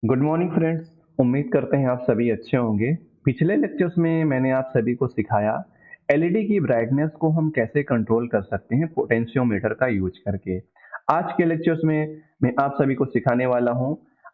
Good morning friends. उम्मीद करते हैं आप सभी अच्छे होंगे। पिछले लेक्चर्स में मैंने आप सभी को सिखाया एलईडी की ब्राइटनेस को हम कैसे कंट्रोल कर सकते हैं पोटेंशियोमीटर का यूज करके। आज के लेक्चर्स में मैं आप सभी को सिखाने वाला हूं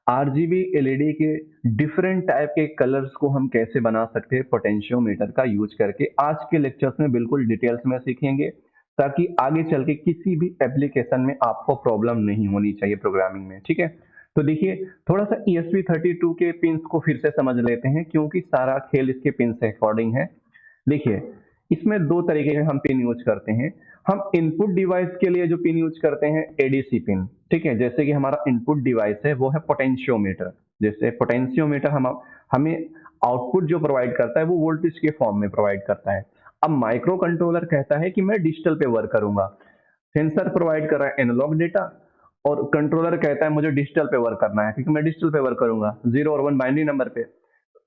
आरजीबी एलईडी के डिफरेंट टाइप के कलर्स को हम कैसे बना सकते हैं पोटेंशियोमीटर का यूज करके। आज के लेक्चर्स में बिल्कुल डिटेल्स में सीखेंगे ताकि आगे चल के किसी भी एप्लीकेशन में आपको प्रॉब्लम नहीं होनी चाहिए प्रोग्रामिंग में। ठीक है, तो देखिए थोड़ा सा ESP32 के पिंस को फिर से समझ लेते हैं क्योंकि सारा खेल इसके पिन से अकॉर्डिंग है। देखिए इसमें दो तरीके के हम पिन यूज करते हैं। हम इनपुट डिवाइस के लिए जो पिन यूज करते हैं एडीसी पिन, ठीक है, जैसे कि हमारा इनपुट डिवाइस है वो है पोटेंशियोमीटर। जैसे पोटेंशियोमीटर हमें आउटपुट जो प्रोवाइड करता है वो वोल्टेज के फॉर्म में प्रोवाइड करता है। अब माइक्रो कंट्रोलर कहता है कि मैं डिजिटल पे वर्क करूंगा। सेंसर प्रोवाइड कर रहा है एनालॉग डेटा और कंट्रोलर कहता है मुझे डिजिटल पे वर्क करना है क्योंकि मैं डिजिटल पे वर्क करूंगा 0 और 1 बाइनरी नंबर पे।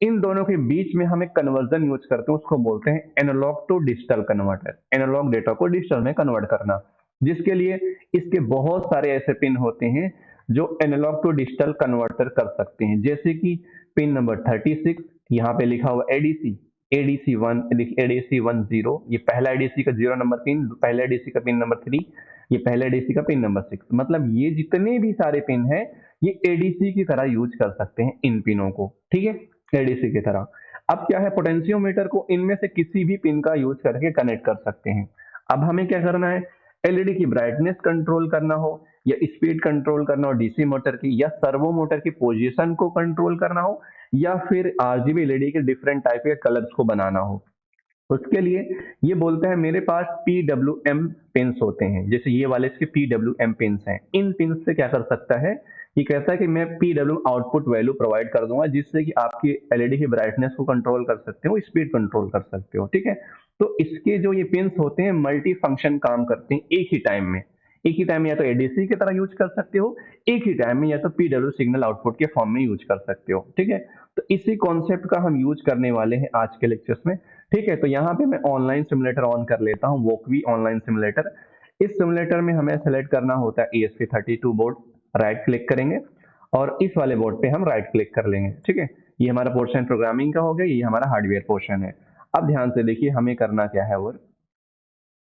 इन दोनों के बीच में हम एक कन्वर्जन यूज करते हैं, उसको बोलते हैं analog to digital converter. Analog data को डिजिटल में कन्वर्ट करना, जिसके लिए इसके बहुत सारे ऐसे पिन होते हैं जो एनालॉग टू डिजिटल कन्वर्टर कर सकते हैं। जैसे कि पिन नंबर 36 यहाँ पे लिखा हुआ एडीसी, एडीसी 1, एडीसी 10, ये पहला एडीसी का 0 नंबर पिन, पहला एडीसी का पिन नंबर 3, ये पहला एडीसी का पिन नंबर 6। मतलब ये जितने भी सारे पिन है ये एडीसी की तरह यूज कर सकते हैं इन पिनों को। ठीक है, एडीसी की तरह। अब क्या है, पोटेंशियोमीटर को इनमें से किसी भी पिन का यूज करके कनेक्ट कर सकते हैं। अब हमें क्या करना है, एलईडी की ब्राइटनेस कंट्रोल करना हो या स्पीड कंट्रोल करना हो डीसी मोटर की, या सर्वो मोटर की पोजीशन को कंट्रोल करना हो, या फिर आरजीबी एलईडी के डिफरेंट टाइप के कलर्स को बनाना हो, उसके लिए ये बोलता है मेरे पास PWM पिंस होते हैं। जैसे ये वाले इसके PWM पिंस हैं। इन पिंस से क्या कर सकता है, ये कहता है कि मैं PWM आउटपुट वैल्यू प्रोवाइड कर दूंगा जिससे कि आपकी एलईडी की ब्राइटनेस को कंट्रोल कर सकते हो, स्पीड कंट्रोल कर सकते हो। ठीक है, तो इसके जो ये पिंस होते हैं मल्टी फंक्शन काम करते हैं एक ही टाइम में। एक ही टाइम में या तो एडीसी की तरह यूज कर सकते हो, एक ही टाइम में या तो PW सिग्नल आउटपुट के फॉर्म में यूज कर सकते हो। ठीक है, तो इसी कॉन्सेप्ट का हम यूज करने वाले हैं आज के लेक्चर्स में। ठीक है, तो यहाँ पे मैं ऑनलाइन सिमुलेटर ऑन कर लेता हूँ, वोकवी ऑनलाइन सिमुलेटर। इस सिमुलेटर में हमें सेलेक्ट करना होता है ESP32 बोर्ड, राइट क्लिक करेंगे और इस वाले बोर्ड पे हम राइट क्लिक कर लेंगे। ठीक है, ये हमारा पोर्शन प्रोग्रामिंग का हो गया, ये हमारा हार्डवेयर पोर्शन है। अब ध्यान से देखिए हमें करना क्या है। और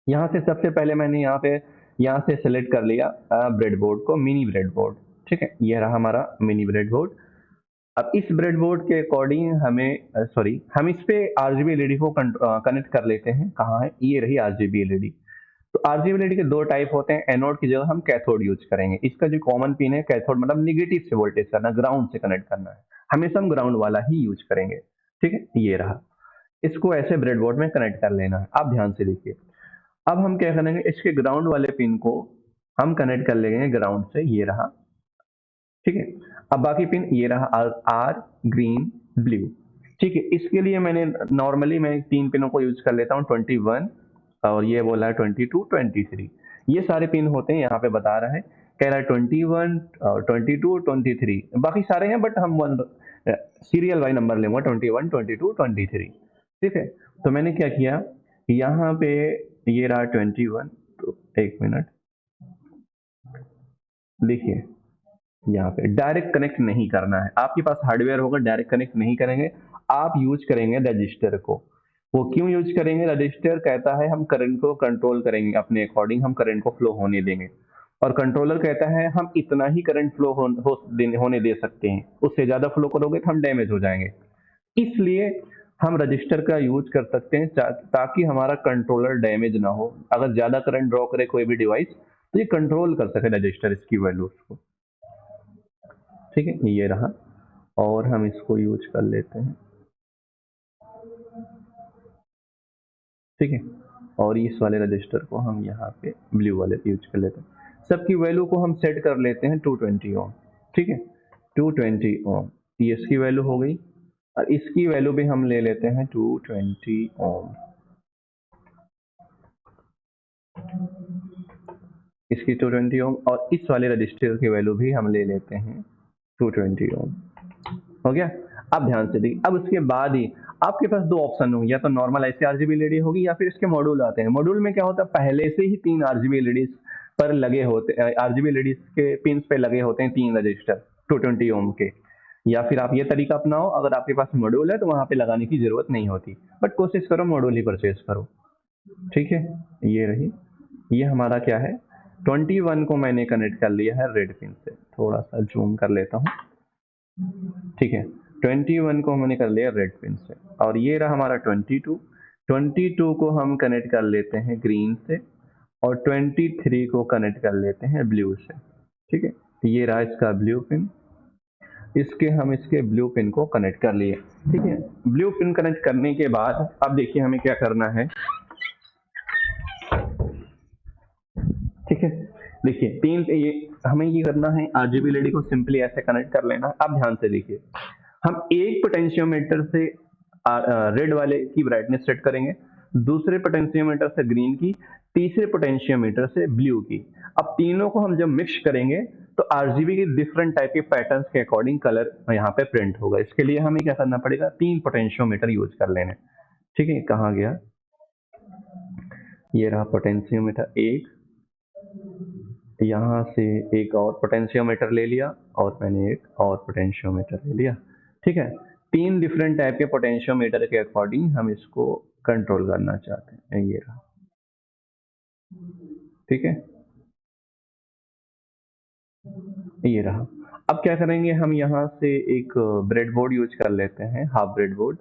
यहाँ से सबसे पहले मैंने यहाँ से सेलेक्ट कर लिया ब्रेड बोर्ड को, मिनी ब्रेड बोर्ड। ठीक है, ये रहा हमारा मिनी ब्रेड बोर्ड। अब इस ब्रेडबोर्ड के अकॉर्डिंग हम इस पे आरजीबी एलईडी को कनेक्ट कर लेते हैं। कहाँ है, ये रही आरजीबी एलईडी। तो आरजीबी एलईडी के दो टाइप होते हैं, एनोड की जगह हम कैथोड यूज करेंगे। इसका जो कॉमन पिन है कैथोड, मतलब निगेटिव से वोल्टेज करना, ग्राउंड से कनेक्ट करना है, हमेशा हम ग्राउंड वाला ही यूज करेंगे। ठीक है, ये रहा। इसको ऐसे ब्रेडबोर्ड में कनेक्ट कर लेना है। आप ध्यान से देखिए, अब हम क्या करेंगे, इसके ग्राउंड वाले पिन को हम कनेक्ट कर लेंगे ग्राउंड से, ये रहा। ठीक है, अब बाकी पिन ये रहा, आर, ग्रीन, ब्लू। ठीक है, इसके लिए मैं तीन पिनों को यूज कर लेता हूँ, 21 और ये बोला है 22, 23। ये सारे पिन होते हैं, यहाँ पे बता रहा है, कह रहा है 21, 22, 23, बाकी सारे हैं बट हम सीरियल वाइज नंबर लेंगे, 21, 22, 23। ठीक है, तो मैंने क्या किया, यहाँ पे ये रहा 21। तो एक मिनट देखिए, यहाँ पे डायरेक्ट कनेक्ट नहीं करना है। आपके पास हार्डवेयर होगा, डायरेक्ट कनेक्ट नहीं करेंगे, आप यूज करेंगे रजिस्टर को। वो क्यों यूज करेंगे, रजिस्टर कहता है हम करंट को कंट्रोल करेंगे अपने अकॉर्डिंग, हम करंट को फ्लो होने देंगे। और कंट्रोलर कहता है हम इतना ही करंट फ्लो होने दे सकते हैं, उससे ज्यादा फ्लो करोगे तो हम डैमेज हो जाएंगे। इसलिए हम रजिस्टर का यूज कर सकते हैं ताकि हमारा कंट्रोलर डैमेज ना हो। अगर ज्यादा करंट ड्रॉ करे कोई भी डिवाइस तो ये कंट्रोल कर सके रजिस्टर इसकी वैल्यूज को। ठीक है, ये रहा और हम इसको यूज कर लेते हैं। ठीक है, और इस वाले रजिस्टर को हम यहाँ पे ब्लू वाले पे यूज कर लेते हैं। सबकी वैल्यू को हम सेट कर लेते हैं 220 ओम। ठीक है, 220 ओम, ये इसकी वैल्यू हो गई और इसकी वैल्यू भी हम ले लेते हैं 220 ओम। इसकी 220 ओम और इस वाले रजिस्टर की वैल्यू भी हम ले लेते हैं 220 ओम। हो गया। अब ध्यान से देखिए, अब उसके बाद ही आपके पास दो ऑप्शन होंगे, या तो नॉर्मल ऐसी आरजीबी एलईडी होगी या फिर इसके मॉड्यूल आते हैं। मॉड्यूल में क्या होता है, पहले से ही तीन आरजीबी एलईडी पर लगे होते, आरजीबी एलईडी के पिन पे लगे होते हैं तीन रजिस्टर 220 ओम के। या फिर आप ये तरीका अपनाओ, अगर आपके पास मॉड्यूल है तो वहाँ पे लगाने की ज़रूरत नहीं होती, बट कोशिश करो मॉड्यूल ही परचेज करो। ठीक है, ये रही, ये हमारा क्या है 21 को मैंने कनेक्ट कर लिया है रेड पिन से। थोड़ा सा जूम कर लेता हूँ। ठीक है, 21 को हमने कर लिया रेड पिन से, और ये रहा हमारा 22 को हम कनेक्ट कर लेते हैं ग्रीन से, और 23 को कनेक्ट कर लेते हैं ब्लू से। ठीक है, ये रहा इसका ब्लू पिन, इसके ब्लू पिन को कनेक्ट कर लिए। ठीक है, ब्लू पिन कनेक्ट करने के बाद अब देखिए हमें क्या करना है। ठीक है, देखिए तीन ये हमें ये करना है, आरजीबी एलईडी को सिंपली ऐसे कनेक्ट कर लेना। अब ध्यान से देखिए, हम एक पोटेंशियोमीटर से रेड वाले की ब्राइटनेस सेट करेंगे, दूसरे पोटेंशियोमीटर से ग्रीन की, तीसरे पोटेंशियोमीटर से ब्लू की। अब तीनों को हम जब मिक्स करेंगे तो आरजीबी के डिफरेंट टाइप के पैटर्न्स के अकॉर्डिंग कलर यहाँ पे प्रिंट होगा। इसके लिए हमें क्या करना पड़ेगा, 3 पोटेंशियोमीटर यूज कर लेने। ठीक है, कहाँ गया, ये रहा पोटेंशियोमीटर एक, यहाँ से एक और पोटेंशियोमीटर ले लिया, और मैंने एक और पोटेंशियोमीटर ले लिया। ठीक है, 3 डिफरेंट टाइप के पोटेंशियोमीटर के अकॉर्डिंग हम इसको कंट्रोल करना चाहते हैं। ये रहा, ठीक है, ये रहा। अब क्या करेंगे, हम यहाँ से एक ब्रेड बोर्ड यूज कर लेते हैं, हाफ ब्रेड बोर्ड।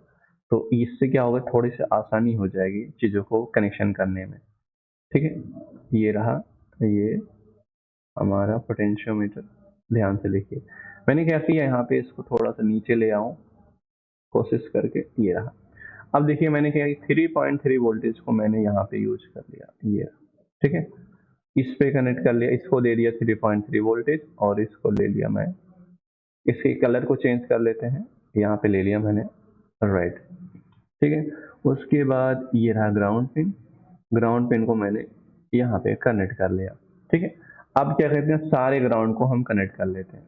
तो इससे क्या होगा, थोड़ी सी आसानी हो जाएगी चीज़ों को कनेक्शन करने में। ठीक है, ये रहा, ये हमारा पोटेंशियोमीटर। ध्यान से देखिए, मैंने क्या किया, यहाँ पे इसको थोड़ा सा नीचे ले आऊं कोशिश करके, ये रहा। अब देखिए मैंने क्या किया, 3.3 वोल्टेज को मैंने यहाँ पे यूज कर लिया, ये रहा। ठीक है, इस पे कनेक्ट कर लिया, इसको दे दिया 3.3 वोल्टेज, और इसको ले लिया मैं, इसके कलर को चेंज कर लेते हैं, यहाँ पे ले लिया मैंने रेड। ठीक है, उसके बाद ये रहा ग्राउंड पिन, ग्राउंड पिन को मैंने यहाँ पे कनेक्ट कर लिया। ठीक है, अब क्या कहते हैं, सारे ग्राउंड को हम कनेक्ट कर लेते हैं।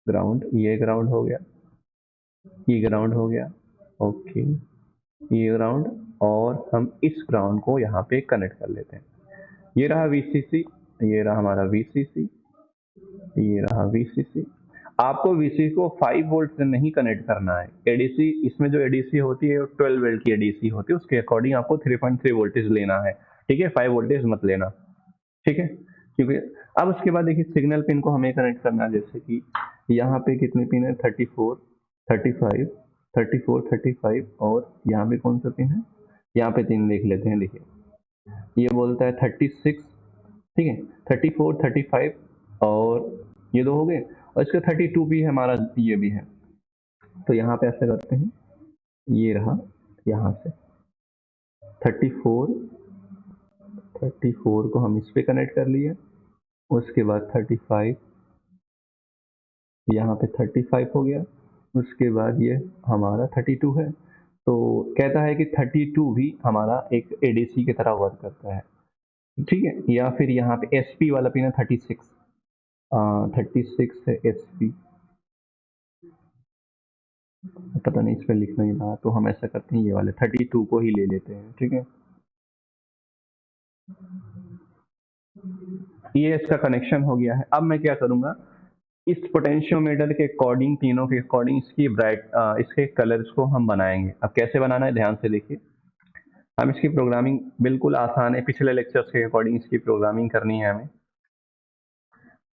ग्राउंड, ये ग्राउंड हो गया, ये ग्राउंड हो गया, ओके, ये ग्राउंड, और हम इस ग्राउंड को यहाँ पे कनेक्ट कर लेते हैं। ये रहा वीसीसी, ये रहा हमारा वीसीसी, ये रहा वीसीसी। आपको वीसीसी को 5 वोल्ट से नहीं कनेक्ट करना है। एडीसी, इसमें जो एडीसी होती है 12 वोल्ट की एडीसी होती है, उसके अकॉर्डिंग आपको 3.3 वोल्टेज लेना है। ठीक है, 5 वोल्टेज मत लेना। ठीक है, क्योंकि अब उसके बाद देखिए सिग्नल पिन को हमें कनेक्ट करना है, जैसे कि यहाँ पे कितने पिन है, 34, 35, 34, 35, और यहाँ पे कौन सा पिन है, यहाँ पे 3 देख लेते हैं। देखिए ये बोलता है 36, ठीक है, 34, 35, और ये दो हो गए, और इसका 32 भी है हमारा, ये भी है। तो यहाँ पे ऐसे करते हैं, ये रहा, यहाँ से 34, 34 को हम इस पे कनेक्ट कर लिए, उसके बाद 35, यहाँ पे 35 हो गया, उसके बाद ये हमारा 32 है। तो कहता है कि 32 भी हमारा एक एडीसी की तरह वर्क करता है। ठीक है, या फिर यहाँ पे एसपी वाला पिन है 36, 36 है एसपी, पता नहीं इस पर लिख नहीं रहा, तो हम ऐसा करते हैं, ये वाले 32 को ही ले लेते हैं। ठीक है, ये इसका कनेक्शन हो गया है। अब मैं क्या करूंगा, इस पोटेंशियोमीटर के अकॉर्डिंग, तीनों के अकॉर्डिंग इसकी इसके कलर्स को हम बनाएंगे। अब कैसे बनाना है, ध्यान से देखिए। हम इसकी प्रोग्रामिंग बिल्कुल आसान है, पिछले लेक्चर्स के अकॉर्डिंग इसकी प्रोग्रामिंग करनी है हमें।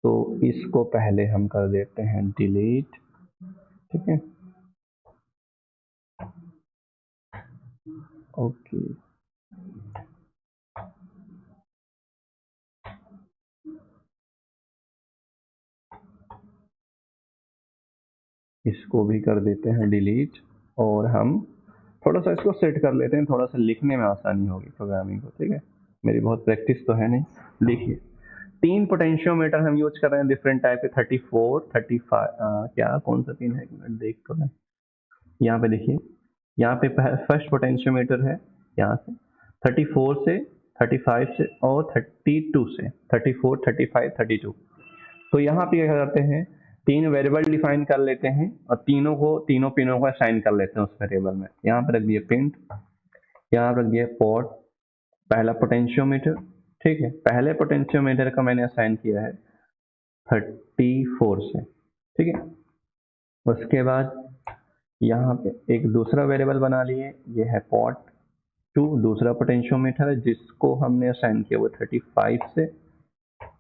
तो इसको पहले हम कर देते हैं डिलीट। ठीक है, ओके, इसको भी कर देते हैं डिलीट, और हम थोड़ा सा इसको सेट कर लेते हैं, थोड़ा सा लिखने में आसानी होगी प्रोग्रामिंग को। ठीक है, मेरी बहुत प्रैक्टिस तो है नहीं। देखिए 3 पोटेंशियोमीटर हम यूज कर रहे हैं डिफरेंट टाइप के, 34, 35, क्या कौन सा पिन है, एक मिनट देख तो मैं, यहाँ पे देखिए, यहाँ पे फर्स्ट पोटेंशियोमीटर है, यहाँ से 34 से, 35 से, और 32 से, 34, 35, 32। तो यहाँ पे क्या करते हैं, 3 वेरिएबल डिफाइन कर लेते हैं, और तीनों पिनों को असाइन कर लेते हैं उस वेरिएबल में। यहाँ पे रख दिए पिन, यहाँ रख दिया पोर्ट, पहला पोटेंशियोमीटर। ठीक है, पहले पोटेंशियोमीटर का मैंने असाइन किया है 34 से। ठीक है, उसके बाद यहाँ पे एक दूसरा वेरिएबल बना लिए, ये है पॉट टू, दूसरा पोटेंशियोमीटर है जिसको हमने असाइन किया वो 35 से।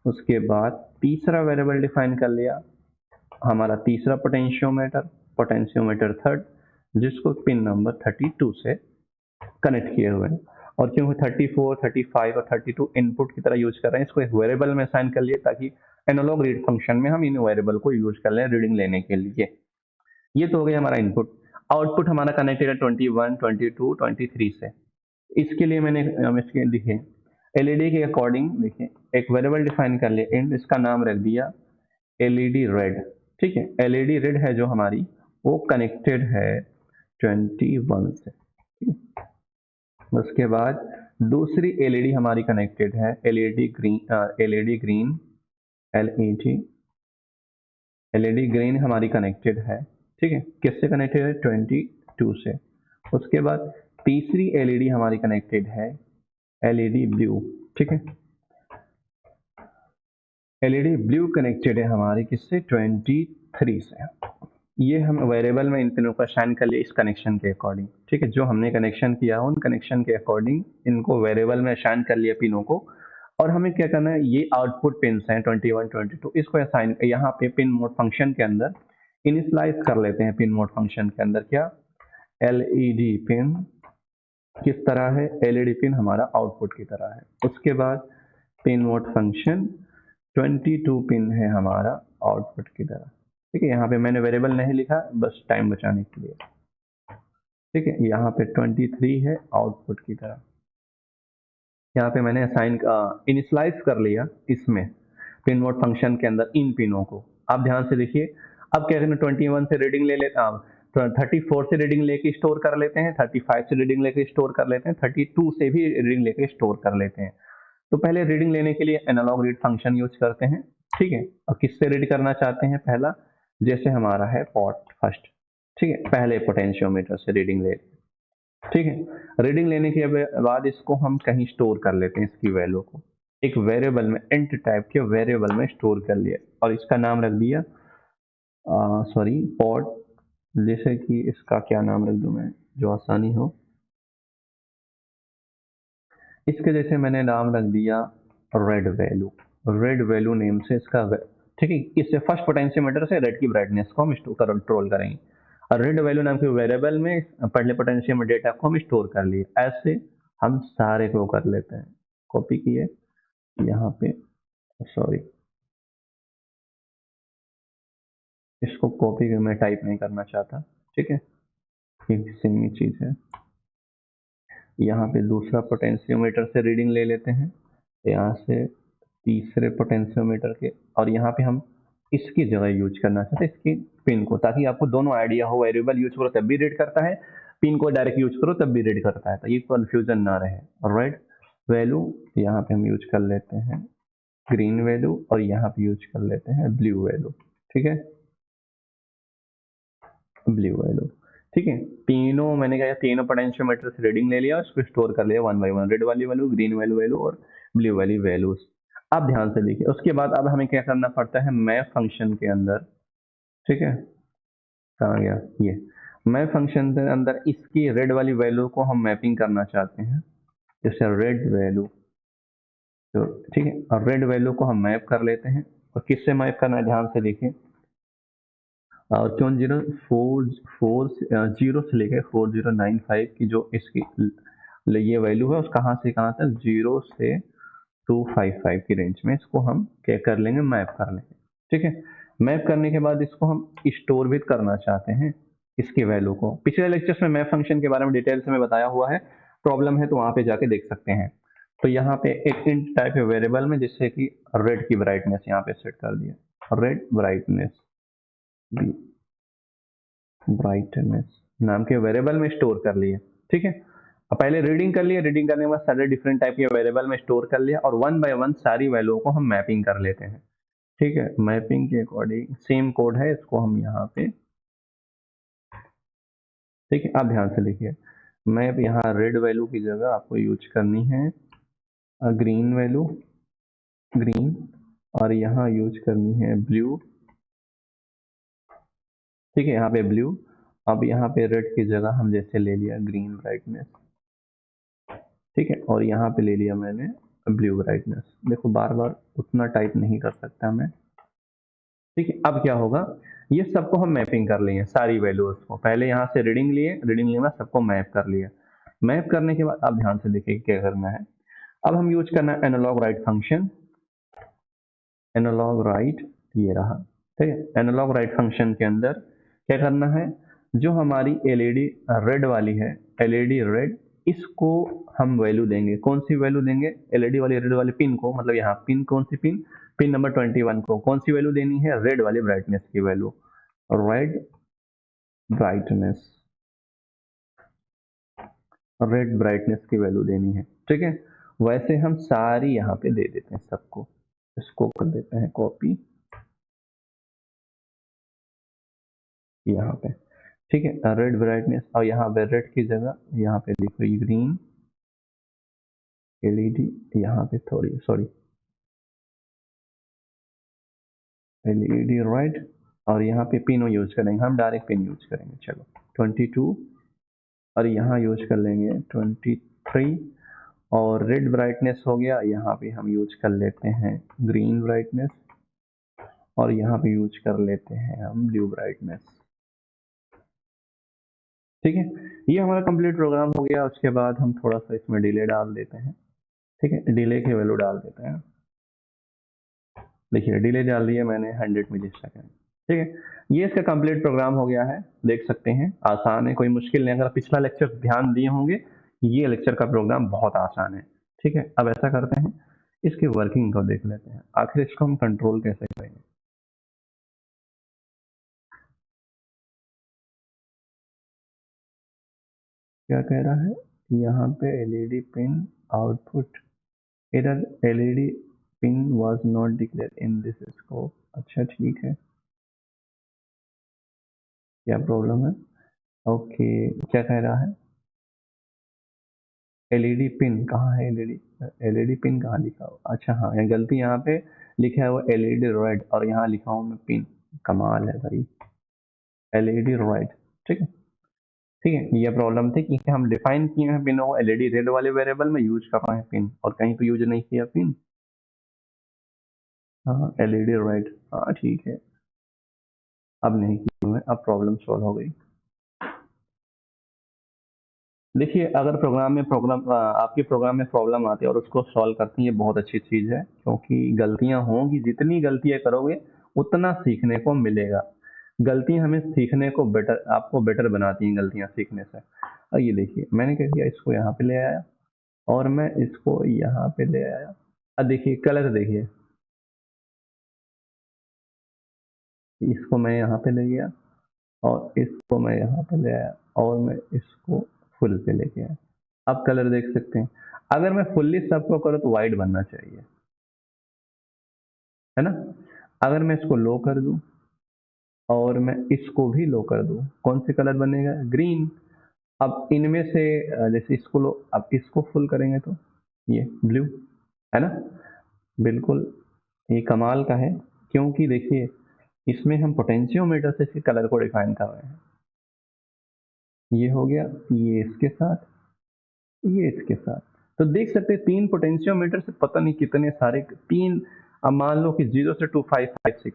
उसके बाद तीसरा वेरिएबल डिफाइन कर लिया, हमारा तीसरा पोटेंशियोमीटर थर्ड, जिसको पिन नंबर 32 से कनेक्ट किए हुए हैं। और क्योंकि 34, 35 और 32 इनपुट की तरह यूज कर रहे हैं, इसको एक वेरिएबल में असाइन कर लिए ताकि एनालॉग रीड फंक्शन में हम इन वेरिएबल को यूज कर लें रीडिंग लेने के लिए। ये तो हो गया हमारा इनपुट। आउटपुट हमारा कनेक्टेड है 21, 22, 23 से। इसके लिए मैंने इसके लिखे एलईडी के अकॉर्डिंग, देखिए एक वेरिएबल डिफाइन कर लिया इंड, इसका नाम रख दिया एलईडी रेड। ठीक है, एलईडी रेड है जो हमारी वो कनेक्टेड है 21 से। उसके बाद दूसरी एलईडी हमारी कनेक्टेड है एलईडी ग्रीन, एलईडी ग्रीन हमारी कनेक्टेड है। ठीक है, किससे कनेक्टेड है? 22 से। उसके बाद तीसरी एलईडी हमारी कनेक्टेड है एलईडी ब्लू। ठीक है, एलईडी ब्लू कनेक्टेड है हमारी किससे? 23 से। ये हम वेरिएबल में इन तीनों को असाइन कर लिए इस कनेक्शन के अकॉर्डिंग। ठीक है, जो हमने कनेक्शन किया उन कनेक्शन के अकॉर्डिंग इनको वेरिएबल में असाइन कर लिया पिनों को। और हमें क्या करना है, ये आउटपुट पिन हैं 21, 22, इसको असाइन यहाँ पे पिन मोड फंक्शन के अंदर इनिशियलाइज कर लेते हैं। पिन मोड फंक्शन के अंदर क्या एलईडी पिन किस तरह है? एलईडी पिन हमारा आउटपुट की तरह है। उसके बाद पिन मोड फंक्शन 22 पिन है हमारा आउटपुट की तरह। ठीक है, यहाँ पे मैंने वेरिएबल नहीं लिखा बस टाइम बचाने के लिए। ठीक है, यहाँ पे 23 है आउटपुट की तरह। यहाँ पे मैंने असाइन इनिशियलाइज कर लिया इसमें पिन मोड फंक्शन के अंदर इन पिनों को। आप ध्यान से देखिए, अब क्या करें, 21 से रीडिंग ले लेते, 34 से रीडिंग लेके स्टोर कर लेते हैं, 35 से रीडिंग लेके स्टोर कर लेते हैं, 32 से भी रीडिंग लेके स्टोर कर लेते हैं। तो पहले रीडिंग लेने के लिए एनालॉग रीड फंक्शन यूज करते हैं। ठीक है, और किससे रीड करना चाहते हैं? पहला जैसे हमारा है पॉट फर्स्ट। ठीक है, पहले पोटेंशियोमीटर से रीडिंग ले। ठीक है, रीडिंग लेने के बाद इसको हम कहीं स्टोर कर लेते हैं, इसकी वैल्यू को एक वेरिएबल में, इंट टाइप के वेरिएबल में स्टोर कर लिया और इसका नाम रख दिया पॉट। जैसे कि इसका क्या नाम रख दूं मैं जो आसानी हो, इसके जैसे मैंने नाम रख दिया red value. Red value name से इसका ठीक है, इससे फर्स्ट पोटेंशियोमीटर से रेड की ब्राइटनेस को हम कंट्रोल करेंगे। और रेड वैल्यू नाम के वेरिएबल में पहले पोटेंशियोमीटर डेटा को हम स्टोर कर लिए। ऐसे हम सारे को कर लेते हैं। कॉपी किए यहाँ पे, सॉरी इसको कॉपी मैं टाइप नहीं करना चाहता। ठीक है, ये सेम ही चीज है। यहाँ पे दूसरा पोटेंशियोमीटर से रीडिंग ले लेते हैं, यहाँ से तीसरे पोटेंशियोमीटर के, और यहाँ पे हम इसकी जगह यूज करना चाहते हैं इसकी पिन को, ताकि आपको दोनों आइडिया हो। वेरिएबल यूज करो तब भी रीड करता है, पिन को डायरेक्ट यूज करो तब भी रीड करता है, तो ये कंफ्यूजन ना रहे। राइट वैल्यू यहाँ पे हम यूज कर लेते हैं ग्रीन वैल्यू, और यहाँ पे यूज कर लेते हैं ब्लू वैल्यू। ठीक है, ब्लू वैल्यू। ठीक है, तीनों मैंने कहा तीनों पोटेंशियोमीटर से रीडिंग ले लिया, उसको स्टोर कर लिया वन बाई वन, रेड वाली वैल्यू, ग्रीन वैल्यू वैल्यू और ब्लू वाली वैल्यूज। आप ध्यान से देखिए, उसके बाद अब हमें क्या करना पड़ता है मैप फंक्शन के अंदर। ठीक है, कहाँ गया ये मैप फंक्शन के अंदर, इसकी रेड वाली वैल्यू को हम मैपिंग करना चाहते हैं, जैसे रेड वैल्यू। तो ठीक है, और रेड वैल्यू को हम मैप कर लेते हैं, और किससे मैप करना है ध्यान से देखिए, और क्यों 0 से लेकर 4095 की जो इसकी ये वैल्यू है, उस कहाँ से कहाँ तक 0 से 255 की रेंज में इसको हम क्या कर लेंगे, मैप कर लेंगे। ठीक है, मैप करने के बाद इसको हम स्टोर भी करना चाहते हैं इसकी वैल्यू को। पिछले लेक्चर्स में मैप फंक्शन के बारे में डिटेल से मैं बताया हुआ है, प्रॉब्लम है तो वहां पे जाके देख सकते हैं। तो यहाँ पे एक इंट टाइप है वेरिएबल में, जिससे कि रेड की ब्राइटनेस यहाँ पे सेट कर दिया, रेड ब्राइटनेस नाम के वेरिएबल में स्टोर कर लिए। ठीक है, अब पहले रीडिंग कर लिए, रीडिंग करने के बाद सारे डिफरेंट टाइप के वेरिएबल में स्टोर कर लिया, और वन बाय वन सारी वैल्यू को हम मैपिंग कर लेते हैं। ठीक है, मैपिंग के अकॉर्डिंग सेम कोड है, इसको हम यहाँ पे, ठीक है, आप ध्यान से देखिए, मैप यहाँ रेड वैल्यू की जगह आपको यूज करनी है ग्रीन वैल्यू, ग्रीन, और यहाँ यूज करनी है ब्लू। ठीक है, यहाँ पे ब्लू। अब यहाँ पे रेड की जगह हम जैसे ले लिया ग्रीन ब्राइटनेस, ठीक है, और यहाँ पे ले लिया मैंने ब्लू ब्राइटनेस। देखो बार बार उतना टाइप नहीं कर सकता मैं, ठीक है। अब क्या होगा, ये सबको हम मैपिंग कर लिए सारी वैल्यूज को। पहले यहाँ से रीडिंग लिए, रीडिंग लिए सबको मैप कर लिया। मैप करने के बाद अब ध्यान से देखिए क्या करना है। अब हम यूज करना है analog write function. Analog write ये रहा, ठीक है। एनालॉग राइट फंक्शन के अंदर क्या करना है, जो हमारी एलईडी रेड वाली है, एलईडी रेड, इसको हम वैल्यू देंगे। कौन सी वैल्यू देंगे, एलईडी वाली रेड वाली पिन को, मतलब यहाँ पिन, कौन सी पिन, पिन नंबर 21 को कौन सी वैल्यू देनी है, रेड वाली ब्राइटनेस की value, red brightness, red brightness की वैल्यू देनी है, ठीक है। वैसे हम सारी यहाँ पे दे देते हैं सबको, इसको कर देते हैं कॉपी यहाँ पे, ठीक है। रेड ब्राइटनेस, और यहाँ पे रेड की जगह यहाँ पे लिखो ग्रीन एलईडी, यहाँ पे थोड़ी सॉरी एलईडी रेड, और यहाँ पे पिन यूज करेंगे, हम डायरेक्ट पिन यूज करेंगे। चलो 22, और यहाँ यूज कर लेंगे 23, और रेड ब्राइटनेस हो गया, यहाँ पे हम यूज कर लेते हैं ग्रीन ब्राइटनेस, और यहाँ पे यूज कर लेते हैं हम ब्लू ब्राइटनेस, ठीक है। ये हमारा कंप्लीट प्रोग्राम हो गया। उसके बाद हम थोड़ा सा इसमें डिले डाल देते हैं, ठीक है, डिले की वैल्यू डाल देते हैं। देखिए डिले डाल दिया मैंने 100 मिली सेकेंड, ठीक है। ये इसका कंप्लीट प्रोग्राम हो गया है, देख सकते हैं आसान है, कोई मुश्किल नहीं। अगर पिछला लेक्चर ध्यान दिए होंगे, ये लेक्चर का प्रोग्राम बहुत आसान है, ठीक है। अब ऐसा करते हैं, इसकी वर्किंग को देख लेते हैं, आखिर इसको हम कंट्रोल कैसे करेंगे। क्या कह रहा है यहाँ पे, LED pin output error, LED pin was not declare in this scope. अच्छा ठीक है, क्या प्रॉब्लम है, ओके। क्या कह रहा है, एलईडी पिन कहाँ है, एलईडी, एलईडी पिन कहाँ लिखा हो, अच्छा हाँ, ये गलती यहाँ पे लिखा है वो एलईडी रेड, और यहाँ लिखा हूँ मैं पिन। कमाल है भाई, एलईडी रेड, ठीक है, ठीक है। ये प्रॉब्लम थी कि हम डिफाइन किए हैं पिन को एलईडी रेड वाले वेरिएबल में, यूज कर रहे हैं पिन, और कहीं पे यूज नहीं किया पिन। हाँ एलईडी रेड, हाँ ठीक है, अब नहीं किया हुआ, अब प्रॉब्लम सॉल्व हो गई। देखिए अगर आपके प्रोग्राम में प्रॉब्लम आती है और उसको सॉल्व करती है, बहुत अच्छी चीज़ है, क्योंकि गलतियां होंगी, जितनी गलतियां करोगे उतना सीखने को मिलेगा। गलतियां हमें सीखने को बेटर, आपको बेटर बनाती हैं गलतियां सीखने से। और ये देखिए मैंने क्या किया, इसको यहाँ पे ले आया, और मैं इसको यहाँ पे ले आया। अब देखिए कलर देखिए, इसको मैं यहाँ पे ले गया, और इसको मैं यहाँ पे ले आया, और मैं इसको फुल पे लेके आया। अब कलर देख सकते हैं, अगर मैं फुल्ली सबको करूँ तो वाइट बनना चाहिए, है ना। अगर मैं इसको लो कर दूं, और मैं इसको भी लो कर दूं, कौन से कलर बनेगा, ग्रीन। अब इनमें से जैसे इसको लो, अब इसको फुल करेंगे तो ये ब्लू, है ना। बिल्कुल, ये कमाल का है, क्योंकि देखिए इसमें हम पोटेंशियोमीटर से इसके कलर को डिफाइन कर रहे हैं। ये हो गया, ये इसके साथ, ये इसके साथ। तो देख सकते हैं 3 पोटेंशियोमीटर से पता नहीं कितने सारे, 3, अब मान लो कि 0 से 2556,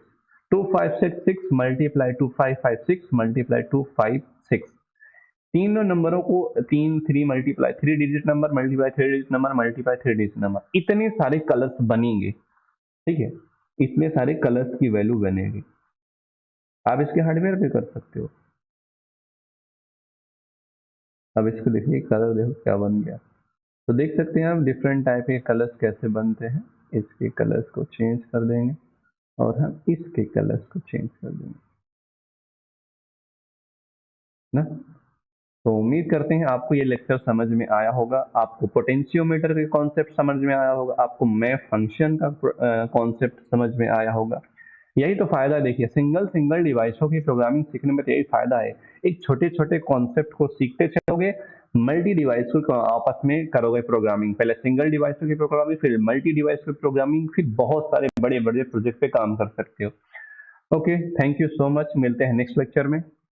2566 मल्टीप्लाई 2556 मल्टीप्लाई 256, तीनों नंबरों को 3 multiply 3 digit number multiply 3 digit number multiply 3 digit number, इतने सारे कलर्स बनेंगे, ठीक है, इतने सारे कलर्स की वैल्यू बनेगी। आप इसके हार्डवेयर पे कर सकते हो। अब इसको देखिए कलर, देखो क्या बन गया। तो देख सकते हैं आप डिफरेंट टाइप के कलर्स कैसे बनते हैं। इसके कलर्स को चेंज कर देंगे, और हम इसके कलर्स को चेंज कर देंगे ना। तो उम्मीद करते हैं आपको ये लेक्चर समझ में आया होगा, आपको पोटेंशियोमीटर के कॉन्सेप्ट समझ में आया होगा, आपको मैप फंक्शन का कॉन्सेप्ट समझ में आया होगा। यही तो फायदा है, देखिए सिंगल सिंगल डिवाइसों की प्रोग्रामिंग सीखने में तो यही फायदा है। एक छोटे छोटे कॉन्सेप्ट को सीखते चलोगे, मल्टी डिवाइस को आपस में करोगे प्रोग्रामिंग, पहले सिंगल डिवाइसों की प्रोग्रामिंग, फिर मल्टी डिवाइस की प्रोग्रामिंग, फिर बहुत सारे बड़े बड़े प्रोजेक्ट पे काम कर सकते हो। Okay, thank you so much, मिलते हैं नेक्स्ट लेक्चर में।